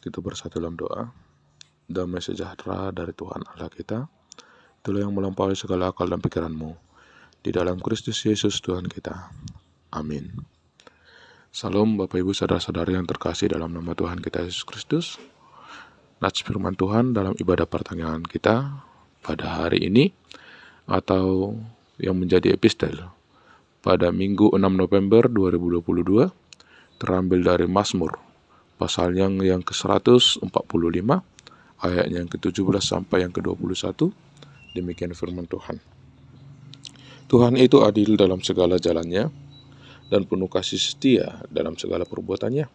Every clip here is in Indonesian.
Kita bersatu dalam doa. Damai sejahtera dari Tuhan Allah kita, itulah yang melampaui segala akal dan pikiranmu. Di dalam Kristus Yesus Tuhan kita. Amin. Salam Bapak Ibu Saudara-saudari yang terkasih dalam nama Tuhan kita Yesus Kristus. Nats firman Tuhan dalam ibadah pertanyaan kita pada hari ini, atau yang menjadi epistel pada Minggu 6 November 2022, terambil dari Mazmur pasal yang ke-145, ayatnya yang ke-17 sampai yang ke-21. Demikian firman Tuhan. Tuhan itu adil dalam segala jalannya dan penuh kasih setia dalam segala perbuatannya.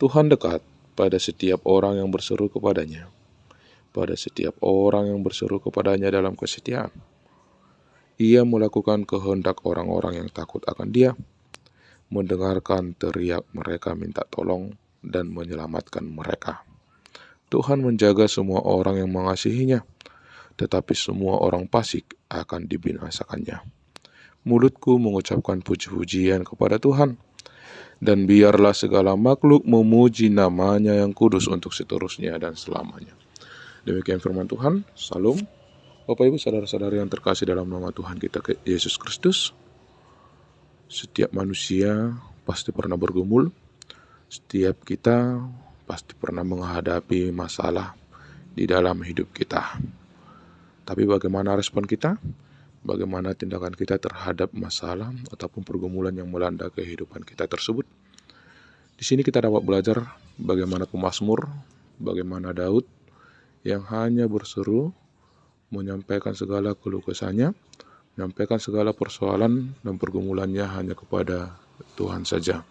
Tuhan dekat pada setiap orang yang berseru kepadanya, pada setiap orang yang berseru kepadanya dalam kesetiaan. Ia melakukan kehendak orang-orang yang takut akan Dia, mendengarkan teriak mereka minta tolong, dan menyelamatkan mereka. Tuhan menjaga semua orang yang mengasihinya, tetapi semua orang fasik akan dibinasakannya. Mulutku mengucapkan puji-pujian kepada Tuhan, dan biarlah segala makhluk memuji namanya yang kudus untuk seterusnya dan selamanya. Demikian firman Tuhan. Salam. Bapak Ibu saudara-saudari yang terkasih dalam nama Tuhan kita Yesus Kristus. Setiap manusia pasti pernah bergumul. Setiap kita pasti pernah menghadapi masalah di dalam hidup kita. Tapi bagaimana respon kita? Bagaimana tindakan kita terhadap masalah ataupun pergumulan yang melanda kehidupan kita tersebut? Di sini kita dapat belajar bagaimana pemazmur, bagaimana Daud yang hanya berseru, menyampaikan segala keluh kesahnya, menyampaikan segala persoalan dan pergumulannya hanya kepada Tuhan saja.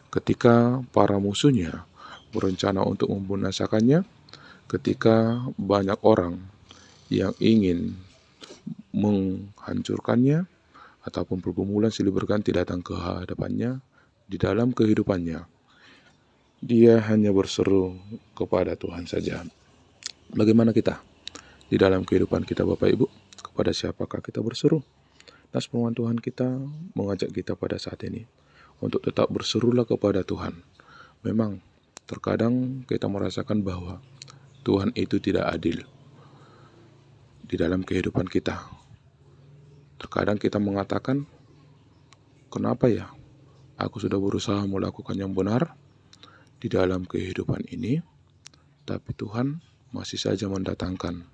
Ketika para musuhnya berencana untuk membinasakannya, ketika banyak orang yang ingin menghancurkannya, ataupun pergumulan silih berganti datang ke hadapannya di dalam kehidupannya, dia hanya berseru kepada Tuhan saja. Bagaimana kita di dalam kehidupan kita Bapak Ibu? Kepada siapakah kita berseru? Nah, firman Tuhan kita mengajak kita pada saat ini untuk tetap berserulah kepada Tuhan. Memang terkadang kita merasakan bahwa Tuhan itu tidak adil di dalam kehidupan kita. Terkadang kita mengatakan, kenapa ya aku sudah berusaha melakukan yang benar di dalam kehidupan ini, tapi Tuhan masih saja mendatangkan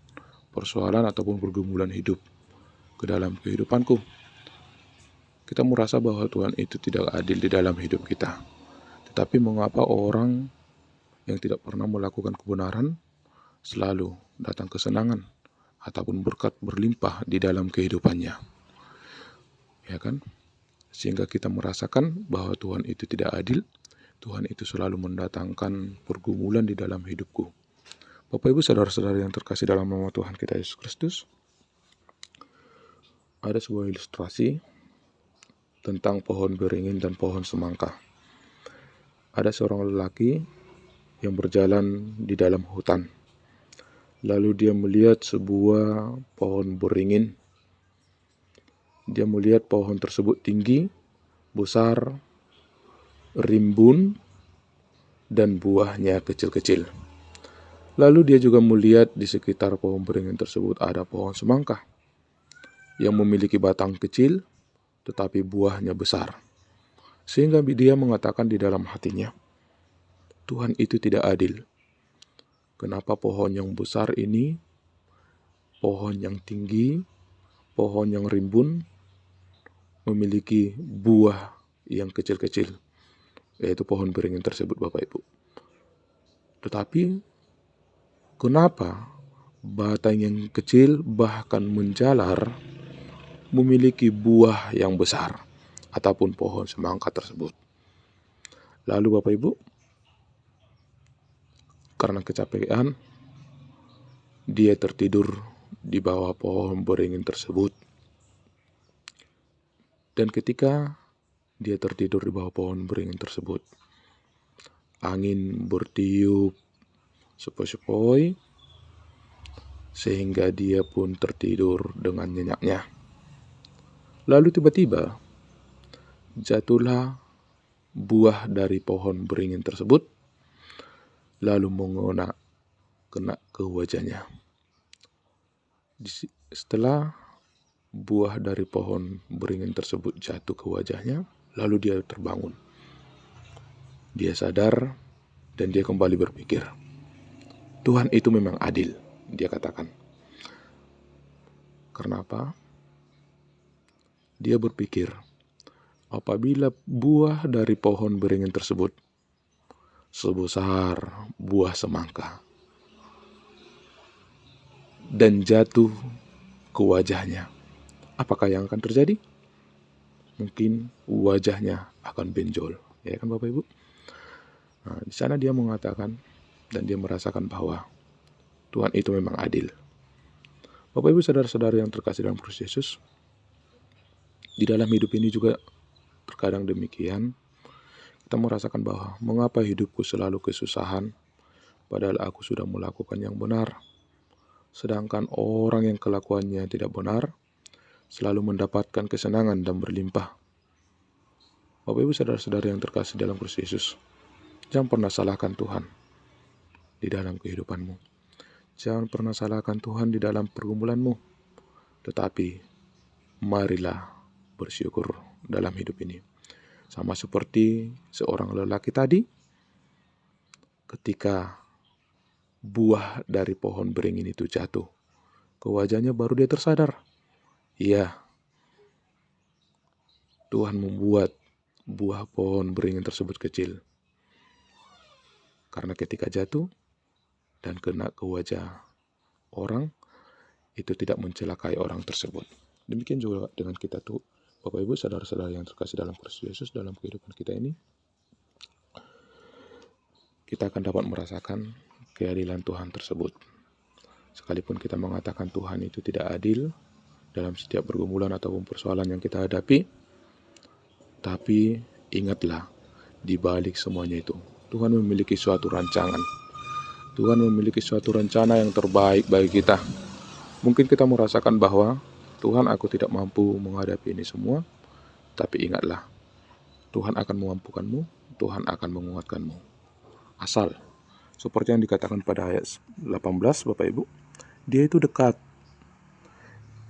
persoalan ataupun pergumulan hidup ke dalam kehidupanku. Kita merasa bahwa Tuhan itu tidak adil di dalam hidup kita. Tetapi mengapa orang yang tidak pernah melakukan kebenaran selalu datang kesenangan ataupun berkat berlimpah di dalam kehidupannya? Ya kan? Sehingga kita merasakan bahwa Tuhan itu tidak adil. Tuhan itu selalu mendatangkan pergumulan di dalam hidupku. Bapak Ibu saudara-saudari yang terkasih dalam nama Tuhan kita Yesus Kristus, ada sebuah ilustrasi tentang pohon beringin dan pohon semangka. Ada seorang lelaki yang berjalan di dalam hutan. Lalu dia melihat sebuah pohon beringin. Dia melihat pohon tersebut tinggi, besar, rimbun, dan buahnya kecil-kecil. Lalu dia juga melihat di sekitar pohon beringin tersebut ada pohon semangka yang memiliki batang kecil, tetapi buahnya besar. Sehingga dia mengatakan di dalam hatinya, Tuhan itu tidak adil. Kenapa pohon yang besar ini, pohon yang tinggi, pohon yang rimbun, memiliki buah yang kecil-kecil, yaitu pohon beringin tersebut Bapak Ibu. Tetapi kenapa batang yang kecil bahkan menjalar memiliki buah yang besar ataupun pohon semangka tersebut? Lalu Bapak Ibu, karena kecapean, dia tertidur di bawah pohon beringin tersebut. Dan ketika dia tertidur di bawah pohon beringin tersebut, angin bertiup sepoi-sepoi sehingga dia pun tertidur dengan nyenyaknya. Lalu tiba-tiba jatuhlah buah dari pohon beringin tersebut. lalu kena ke wajahnya. Setelah buah dari pohon beringin tersebut jatuh ke wajahnya, lalu dia terbangun. Dia sadar dan dia kembali berpikir, Tuhan itu memang adil, dia katakan. Kenapa? Dia berpikir, apabila buah dari pohon beringin tersebut sebesar buah semangka dan jatuh ke wajahnya, apakah yang akan terjadi? Mungkin wajahnya akan benjol, ya kan Bapak Ibu? Nah, di sana dia mengatakan dan dia merasakan bahwa Tuhan itu memang adil. Bapak Ibu saudara-saudara yang terkasih dalam Kristus Yesus, di dalam hidup ini juga terkadang demikian. Kita merasakan bahwa mengapa hidupku selalu kesusahan, padahal aku sudah melakukan yang benar. Sedangkan orang yang kelakuannya tidak benar, selalu mendapatkan kesenangan dan berlimpah. Bapak Ibu saudara-saudara yang terkasih dalam Kristus Yesus, jangan pernah salahkan Tuhan di dalam kehidupanmu. Jangan pernah salahkan Tuhan di dalam pergumulanmu. Tetapi, marilah bersyukur dalam hidup ini. Sama seperti seorang lelaki tadi, ketika buah dari pohon beringin itu jatuh ke wajahnya, baru dia tersadar. Iya, Tuhan membuat buah pohon beringin tersebut kecil. Karena ketika jatuh dan kena ke wajah orang, itu tidak mencelakai orang tersebut. Demikian juga dengan kita tuh, Bapak Ibu, saudara-saudara yang terkasih dalam Kristus Yesus, dalam kehidupan kita ini, kita akan dapat merasakan keadilan Tuhan tersebut. Sekalipun kita mengatakan Tuhan itu tidak adil dalam setiap pergumulan ataupun persoalan yang kita hadapi, tapi ingatlah, di balik semuanya itu, Tuhan memiliki suatu rancangan. Tuhan memiliki suatu rencana yang terbaik bagi kita. Mungkin kita merasakan bahwa Tuhan, aku tidak mampu menghadapi ini semua, tapi ingatlah, Tuhan akan memampukanmu, Tuhan akan menguatkanmu. Asal, seperti yang dikatakan pada ayat 18, Bapak Ibu, dia itu dekat.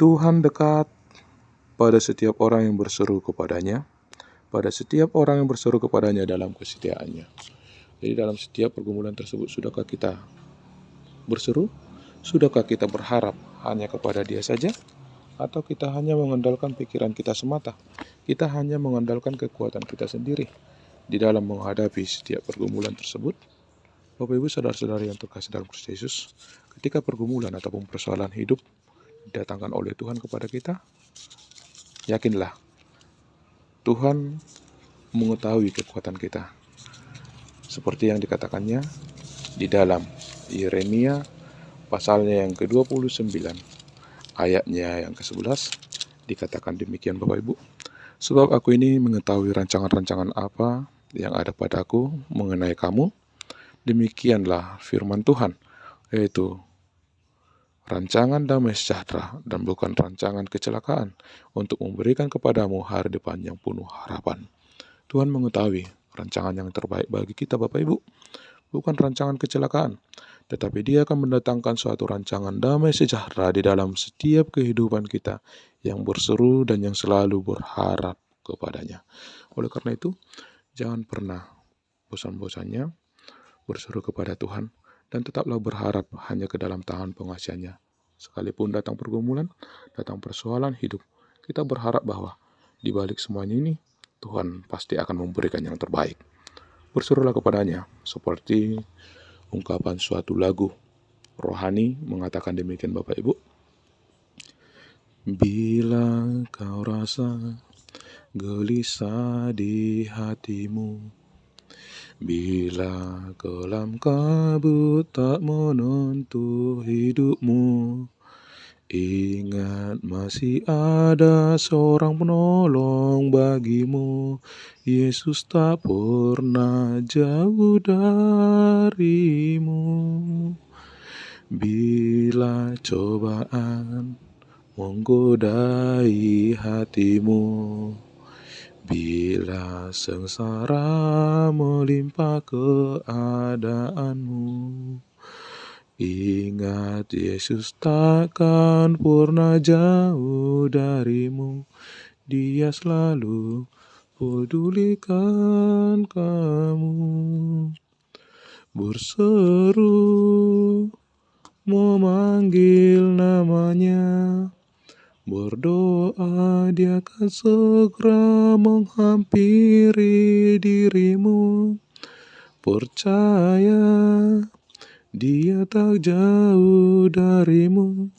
Tuhan dekat pada setiap orang yang berseru kepadanya, pada setiap orang yang berseru kepadanya dalam kesetiaannya. Jadi dalam setiap pergumulan tersebut, sudahkah kita berseru? Sudahkah kita berharap hanya kepada Dia saja? Atau kita hanya mengandalkan pikiran kita semata? Kita hanya mengandalkan kekuatan kita sendiri di dalam menghadapi setiap pergumulan tersebut? Bapak Ibu saudara-saudara yang terkasih dalam Kristus Yesus, ketika pergumulan ataupun persoalan hidup didatangkan oleh Tuhan kepada kita, yakinlah Tuhan mengetahui kekuatan kita. Seperti yang dikatakannya di dalam Yeremia pasalnya yang ke-29, ayatnya yang ke-11, dikatakan demikian Bapak Ibu. Sebab aku ini mengetahui rancangan-rancangan apa yang ada padaku mengenai kamu. Demikianlah firman Tuhan, yaitu rancangan damai sejahtera dan bukan rancangan kecelakaan, untuk memberikan kepadamu hari depan yang penuh harapan. Tuhan mengetahui rancangan yang terbaik bagi kita Bapak Ibu, bukan rancangan kecelakaan, tetapi Dia akan mendatangkan suatu rancangan damai sejahtera di dalam setiap kehidupan kita yang berseru dan yang selalu berharap kepadanya. Oleh karena itu, jangan pernah bosan-bosannya berseru kepada Tuhan dan tetaplah berharap hanya ke dalam tangan pengasihannya. Sekalipun datang pergumulan, datang persoalan hidup, kita berharap bahwa di balik semuanya ini, Tuhan pasti akan memberikan yang terbaik. Berserulah kepadanya, seperti ungkapan suatu lagu rohani mengatakan demikian Bapak Ibu. Bila kau rasa gelisah di hatimu, bila kelam kabut tak menentu hidupmu, ingat masih ada seorang penolong bagimu. Yesus tak pernah jauh darimu. Bila cobaan menggodai hatimu, Bila sengsara melimpah keadaanmu, ingat Yesus takkan pernah jauh darimu. Dia selalu pedulikan kamu. Berseru memanggil namanya, berdoa dia akan segera menghampiri dirimu. Percaya dia tak jauh darimu.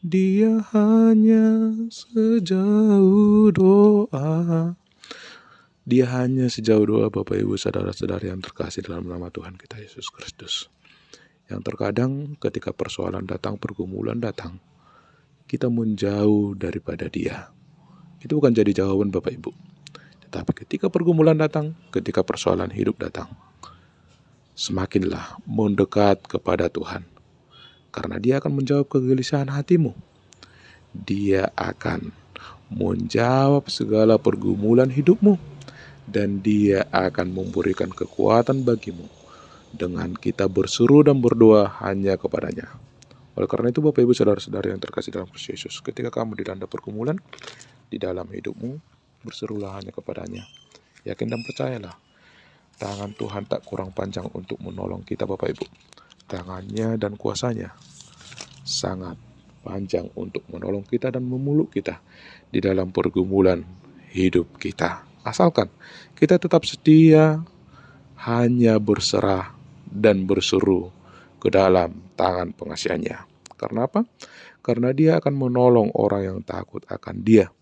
Dia hanya sejauh doa. Dia hanya sejauh doa, Bapak Ibu saudara-saudari yang terkasih dalam nama Tuhan kita Yesus Kristus. Yang terkadang ketika persoalan datang, pergumulan datang, kita menjauh daripada Dia. Itu bukan jadi jawaban Bapak Ibu. Tetapi ketika pergumulan datang, ketika persoalan hidup datang, semakinlah mendekat kepada Tuhan. Karena Dia akan menjawab kegelisahan hatimu. Dia akan menjawab segala pergumulan hidupmu. Dan Dia akan memberikan kekuatan bagimu dengan kita berseru dan berdoa hanya kepadanya. Oleh karena itu Bapak Ibu saudara-saudari yang terkasih dalam Kristus Yesus, ketika kamu dilanda pergumulan di dalam hidupmu, berserulah hanya kepadanya. Yakin dan percayalah, tangan Tuhan tak kurang panjang untuk menolong kita Bapak Ibu. Tangannya dan kuasanya sangat panjang untuk menolong kita dan memeluk kita di dalam pergumulan hidup kita. Asalkan kita tetap setia, hanya berserah dan berseru ke dalam tangan pengasihannya. Karena apa? Karena Dia akan menolong orang yang takut akan Dia.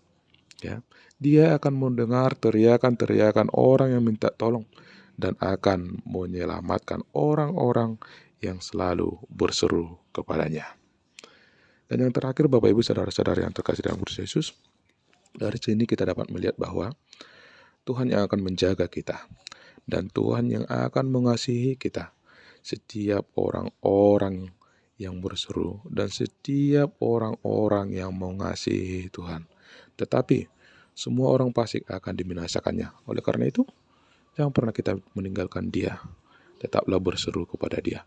Ya, Dia akan mendengar teriakan-teriakan orang yang minta tolong dan akan menyelamatkan orang-orang yang selalu berseru kepadanya. Dan yang terakhir Bapak Ibu saudara-saudari yang terkasih dalam Kristus Yesus, dari sini kita dapat melihat bahwa Tuhan yang akan menjaga kita dan Tuhan yang akan mengasihi kita. Setiap orang-orang yang berseru dan setiap orang-orang yang mengasihi Tuhan. Tetapi semua orang fasik akan dibinasakannya. Oleh karena itu, jangan pernah kita meninggalkan Dia. Tetaplah berseru kepada Dia.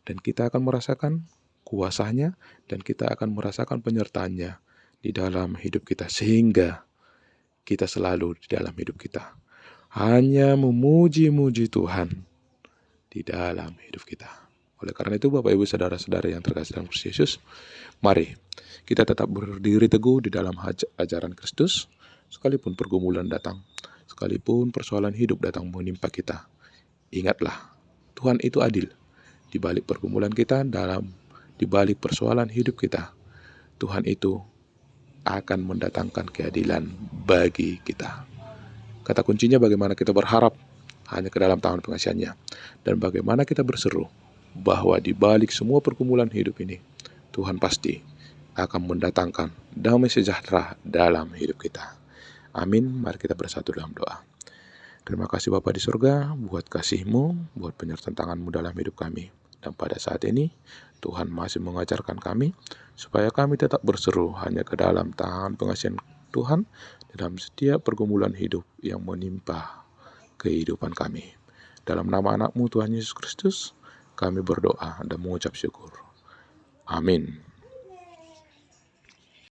Dan kita akan merasakan kuasanya dan kita akan merasakan penyertaannya di dalam hidup kita. Sehingga kita selalu di dalam hidup kita hanya memuji-muji Tuhan di dalam hidup kita. Oleh karena itu Bapak Ibu saudara-saudari yang terkasih dalam Kristus Yesus, mari kita tetap berdiri teguh di dalam ajaran Kristus, sekalipun pergumulan datang, sekalipun persoalan hidup datang menimpa kita. Ingatlah, Tuhan itu adil. Di balik pergumulan kita, di balik persoalan hidup kita, Tuhan itu akan mendatangkan keadilan bagi kita. Kata kuncinya bagaimana kita berharap hanya ke dalam tangan pengasihannya. Dan bagaimana kita berseru bahwa di balik semua pergumulan hidup ini, Tuhan pasti akan mendatangkan damai sejahtera dalam hidup kita. Amin. Mari kita bersatu dalam doa. Terima kasih Bapa di surga buat kasih-Mu, buat penyertaan tangan-Mu dalam hidup kami. Dan pada saat ini, Tuhan masih mengajarkan kami supaya kami tetap berseru hanya ke dalam tangan pengasihan Tuhan dalam setiap pergumulan hidup yang menimpa kehidupan kami. Dalam nama anak-Mu Tuhan Yesus Kristus, kami berdoa dan mengucap syukur. Amin.